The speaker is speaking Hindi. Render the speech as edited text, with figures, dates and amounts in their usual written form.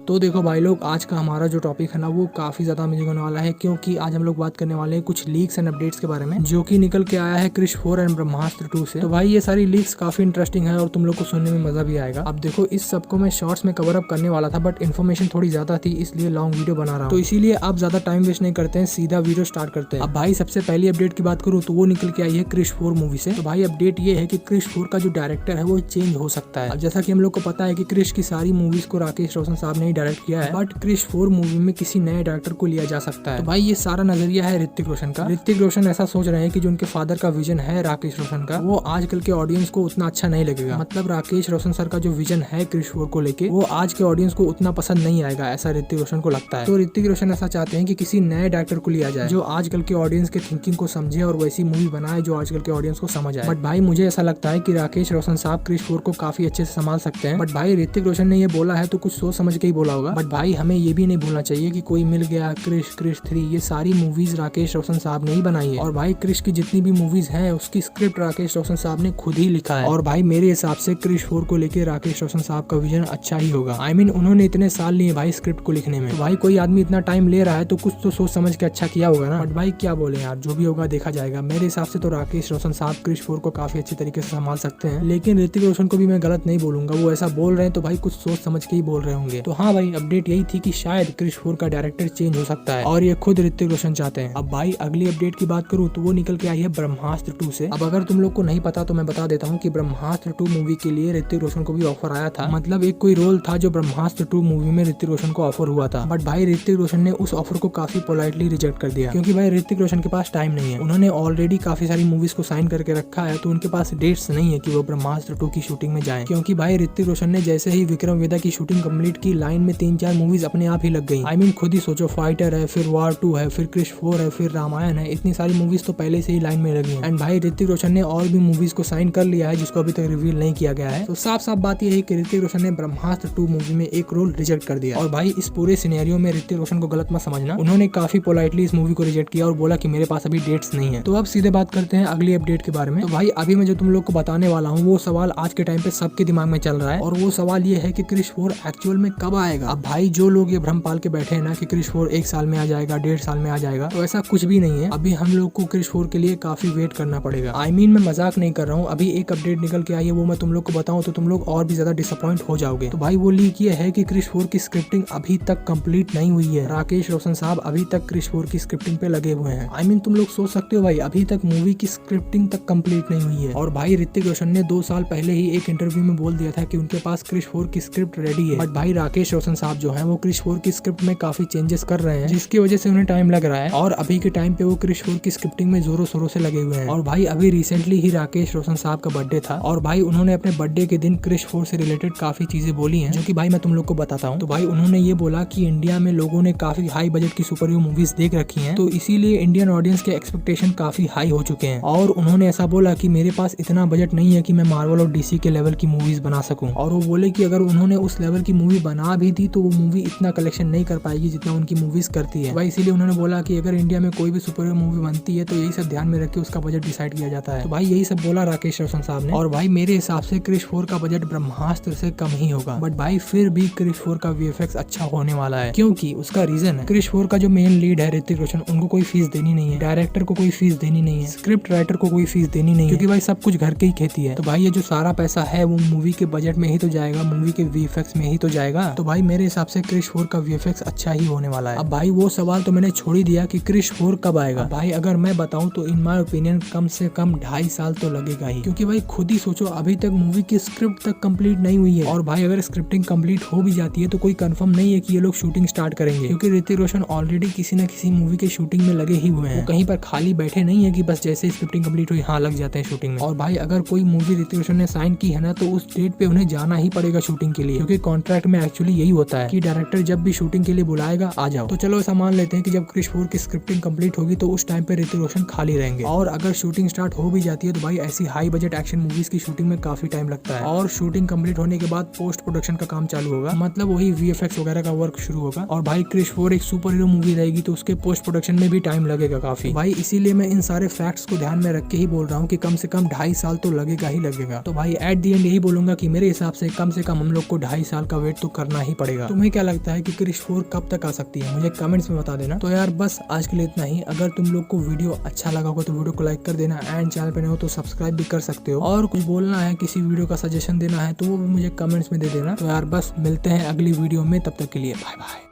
तो देखो भाई लोग, आज का हमारा जो टॉपिक है ना वो काफी ज्यादा अमेजिंग होने वाला है, क्योंकि आज हम लोग बात करने वाले हैं कुछ लीक्स एंड अपडेट्स के बारे में जो कि निकल के आया है क्रिश 4 एंड ब्रह्मास्त्र 2 से। तो भाई ये सारी लीक्स काफी इंटरेस्टिंग है और तुम लोग को सुनने में मजा भी आएगा। अब देखो, इस सबको मैं शॉर्ट्स में कवर अप करने वाला था, बट इन्फॉर्मेशन थोड़ी ज्यादा थी, इसलिए लॉन्ग वीडियो बना रहा हूँ। तो इसीलिए आप ज्यादा टाइम वेस्ट नहीं करते हैं, सीधा वीडियो स्टार्ट करते हैं। अब भाई सबसे पहली अपडेट की बात करूँ तो वो निकल के आई है क्रिश 4 मूवी से। तो भाई अपडेट ये है कि क्रिश 4 का जो डायरेक्टर है वो चेंज हो सकता है। अब जैसा कि हम लोग को पता है कि क्रिश की सारी मूवीज को राकेश रोशन साहब ने ही डायरेक्ट किया है, बट क्रिश 4 मूवी में किसी नए डायरेक्टर को लिया जा सकता है। तो भाई ये सारा नजरिया है ऋतिक रोशन का। ऋतिक रोशन ऐसा सोच रहे हैं कि जो उनके फादर का विजन है राकेश रोशन का, वो आजकल के ऑडियंस को उतना अच्छा नहीं लगेगा। मतलब राकेश रोशन सर का जो विजन है क्रिश 4 को लेके, वो आज के ऑडियंस को उतना पसंद नहीं आएगा, ऐसा ऋतिक रोशन को लगता है। तो ऋतिक रोशन ऐसा चाहते हैं कि किसी नए डायरेक्टर को लिया जाए जो आजकल के ऑडियंस के थिंकिंग को समझे और वैसी मूवी बनाए जो आजकल के ऑडियंस को समझ आए। बट भाई मुझे ऐसा लगता है कि राकेश रोशन साहब क्रिश 4 को काफी अच्छे से संभाल सकते हैं। बट भाई ऋतिक रोशन ने ये बोला है तो कुछ सोच समझ के ही बोला होगा। बट भाई हमें ये भी नहीं भूलना चाहिए कि कोई मिल गया, क्रिश 3, ये सारी मूवीज राकेश रोशन साहब ने ही बनाई है। और भाई क्रिश की जितनी भी मूवीज हैं उसकी स्क्रिप्ट राकेश रोशन साहब ने खुद ही लिखा है। और भाई मेरे हिसाब से क्रिश 4 को लेके राकेश रोशन साहब का विजन अच्छा ही होगा। I mean, उन्होंने इतने साल लिए भाई स्क्रिप्ट को लिखने में, तो भाई कोई आदमी इतना टाइम ले रहा है तो कुछ तो सोच समझ के अच्छा किया होगा ना। बट भाई क्या बोले यार, जो भी होगा देखा जाएगा। मेरे हिसाब से तो राकेश रोशन साहब क्रिश 4 को काफी अच्छे तरीके से संभाल सकते हैं, लेकिन ऋतिक रोशन को भी मैं गलत नहीं बोलूंगा। वो ऐसा बोल रहे हैं तो भाई कुछ सोच समझ के ही बोल रहे होंगे। तो हाँ भाई, अपडेट यही थी कि शायद क्रिश 4 का डायरेक्टर चेंज हो सकता है और ये खुद ऋतिक रोशन चाहते हैं। अब भाई अगली अपडेट की बात करूँ तो वो निकल के आई है ब्रह्मास्त्र 2 से। अब अगर तुम लोग को नहीं पता तो मैं बता देता हूँ कि ब्रह्मास्त्र 2 मूवी के लिए ऋतिक रोशन को भी ऑफर आया था। मतलब एक कोई रोल था जो ब्रह्मास्त्र 2 मूवी में ऋतिक रोशन को ऑफर हुआ था, बट भाई ऋतिक रोशन ने उस ऑफर को काफी पोलाइटली रिजेक्ट कर दिया, क्योंकि भाई ऋतिक रोशन के पास टाइम नहीं है। उन्होंने ऑलरेडी काफी सारी मूवीज को साइन करके रखा है, तो उनके पास डेट्स नहीं है कि वो ब्रह्मास्त्र 2 की शूटिंग में जाएं। क्योंकि भाई ऋतिक रोशन ने जैसे ही विक्रम वेदा की शूटिंग कंप्लीट की, लाइन में 3-4 मूवीज अपने आप ही लग गई। I mean, खुद ही सोचो, फाइटर है, फिर वार 2 है, फिर क्रिश 4 है, फिर रामायण है, इतनी सारी मूवीज तो पहले से ही लाइन में लगी हैं। एंड भाई ऋतिक रोशन ने और भी मूवीज को साइन कर लिया है जिसको अभी तक रिवील नहीं किया गया है। तो साफ साफ बात यह है कि ऋतिक रोशन ने ब्रह्मास्त्र 2 मूवी में एक रोल रिजेक्ट कर दिया। और भाई इस पूरे सिनेरियो में ऋतिक रोशन को गलत मत समझना, उन्होंने काफी पोलाइटली इस मूवी को रिजेक्ट किया और बोला कि मेरे पास अभी डेट्स नहीं है। तो अब सीधे बात करते हैं अगली अपडेट के बारे में। तो भाई अभी मैं जो तुम लोग को बताने वाला हूँ वो सवाल आज के टाइम पे सबके दिमाग में चल रहा है, और वो सवाल ये है कि क्रिश 4 एक्चुअल में कब आएगा। अब भाई जो लोग ये भ्रम पाल के बैठे हैं ना कि क्रिश 4 1 साल में आ जाएगा, 1.5 साल में आ जाएगा, तो ऐसा कुछ भी नहीं है। अभी हम लोग को क्रिश 4 के लिए काफी वेट करना पड़ेगा। I mean, मैं मजाक नहीं कर रहा हूँ। अभी एक अपडेट निकल के आई है, वो मैं तुम लोग को बताऊं तो तुम लोग और भी ज्यादा डिसअपॉइंट हो जाओगे। तो भाई वो लीक ये है कि क्रिश 4 की स्क्रिप्टिंग अभी तक कंप्लीट नहीं हुई है। राकेश रोशन साहब अभी तक क्रिश 4 की स्क्रिप्टिंग पे लगे हुए हैं। I mean, तुम लोग सोच सकते हो भाई, अभी तक मूवी की स्क्रिप्टिंग तक कंप्लीट नहीं हुई है। और भाई ऋतिक रोशन ने 2 साल पहले ही एक इंटरव्यू में बोल दिया था कि उनके पास क्रिश 4 की स्क्रिप्ट रेडी है। बट भाई राकेश रोशन साहब जो है वो क्रिश 4 की स्क्रिप्ट में काफी चेंजेस कर रहे हैं, जिसकी वजह से उन्हें टाइम लग रहा है। और अभी के टाइम पे वो क्रिश 4 की स्क्रिप्टिंग में जोरों शोरों से लगे हुए हैं। और भाई अभी रिसेंटली ही राकेश रोशन साहब का बर्थडे था, और भाई उन्होंने अपने बर्थडे के दिन क्रिश 4 से रिलेटेड काफी चीजें बोली हैं, जो कि भाई मैं तुम लोग को बताता हूँ। तो भाई उन्होंने ये बोला कि इंडिया में लोगों ने काफी हाई बजट की सुपर हीरो मूवीज देख रखी हैं, तो इसीलिए इंडियन ऑडियंस के एक्सपेक्टेशन काफी हाई हो चुके हैं। और उन्होंने ऐसा बोला कि मेरे पास इतना बजट नहीं है कि मैं मार्वल और डीसी के लेवल की मूवीज बना सकूं। और वो बोले कि अगर उन्होंने उस लेवल की मूवी बना भी दी तो वो मूवी इतना कलेक्शन नहीं कर पाएगी जितना उनकी मूवीज करती है। भाई इसीलिए उन्होंने बोला कि अगर इंडिया में कोई भी सुपर हीरो मूवी बनती है तो यही सब ध्यान में रख के उसका बजट डिसाइड किया जाता है। तो भाई यही सब बोला राकेश रोशन साहब ने। और भाई मेरे हिसाब से क्रिश 4 का बजट ब्रह्मास्त्र से कम ही होगा, बट भाई फिर भी क्रिश 4 का वीएफएक्स अच्छा होने वाला है, क्योंकि उसका रीजन है क्रिश 4 का जो मेन लीड है ऋतिक रोशन, उनको कोई फीस देनी नहीं है, डायरेक्टर को कोई फीस देनी नहीं है, स्क्रिप्ट राइटर को कोई फीस देनी नहीं है, क्योंकि भाई सब कुछ घर के ही खेती है। तो भाई ये जो सारा पैसा है वो मूवी के बजट में ही तो जाएगा, मूवी के वीएफएक्स में ही तो जाएगा। तो भाई मेरे हिसाब से क्रिश 4 का वीएफएक्स अच्छा ही होने वाला है। अब भाई वो सवाल तो मैंने छोड़ ही दिया कि क्रिश 4 कब आएगा। भाई अगर मैं बताऊं तो इन माय ओपिनियन कम से कम 2.5 साल तो लगेगा ही, क्योंकि भाई खुद ही सोचो अभी तक मूवी की स्क्रिप्ट तक कंप्लीट नहीं हुई है। और भाई अगर स्क्रिप्टिंग कंप्लीट हो भी जाती है तो कोई कंफर्म नहीं है कि ये लोग शूटिंग स्टार्ट करेंगे, क्योंकि ऋतिक रोशन ऑलरेडी किसी न किसी मूवी के शूटिंग में लगे ही हुए हैं। वो कहीं पर खाली बैठे नहीं है कि बस जैसे स्क्रिप्टिंग कंप्लीट हुई हाँ लग जाते हैं शूटिंग में। और भाई अगर कोई मूवी ऋतिक रोशन ने साइन की है ना तो उस डेट पे उन्हें जाना ही पड़ेगा शूटिंग के लिए, क्योंकि कॉन्ट्रैक्ट में एक्चुअली यही होता है कि डायरेक्टर जब भी शूटिंग के लिए बुलाएगा आ जाओ। तो चलो ऐसा मान लेते हैं कि जब क्रिश 4 की स्क्रिप्टिंग कंप्लीट होगी तो उस टाइम पे ऋतिक रोशन खाली रहेंगे। और अगर शूटिंग स्टार्ट हो भी जाती है तो भाई ऐसी हाई बजट एक्शन मूवीज की शूटिंग में काफी टाइम लगता है, और शूटिंग कंप्लीट होने के बाद पोस्ट प्रोडक्शन का काम चालू होगा, मतलब वही वीएफएक्स वगैरह का वर्क शुरू होगा। और भाई क्रिश 4 एक सुपर हीरो मूवी रहेगी तो उसके पोस्ट प्रोडक्शन में भी टाइम लगेगा काफी। भाई इसीलिए मैं इन सारे फैक्ट्स को ध्यान में रख के ही बोल रहा हूँ कि कम से कम 2.5 साल तो लगेगा ही लगेगा। तो भाई एट दी एंड यही बोलूंगा कि मेरे हिसाब से कम हम लोग को 2.5 साल का वेट तो करना ही ही पड़ेगा। तुम्हें क्या लगता है कि क्रिश 4 कब तक आ सकती है? मुझे कमेंट्स में बता देना। तो यार बस आज के लिए इतना ही। अगर तुम लोग को वीडियो अच्छा लगा होगा तो वीडियो को लाइक कर देना एंड चैनल पे नए हो तो सब्सक्राइब भी कर सकते हो। और कुछ बोलना है, किसी वीडियो का सजेशन देना है तो वो भी मुझे कमेंट्स में दे देना। तो यार बस मिलते हैं अगली वीडियो में, तब तक के लिए बाय बाय।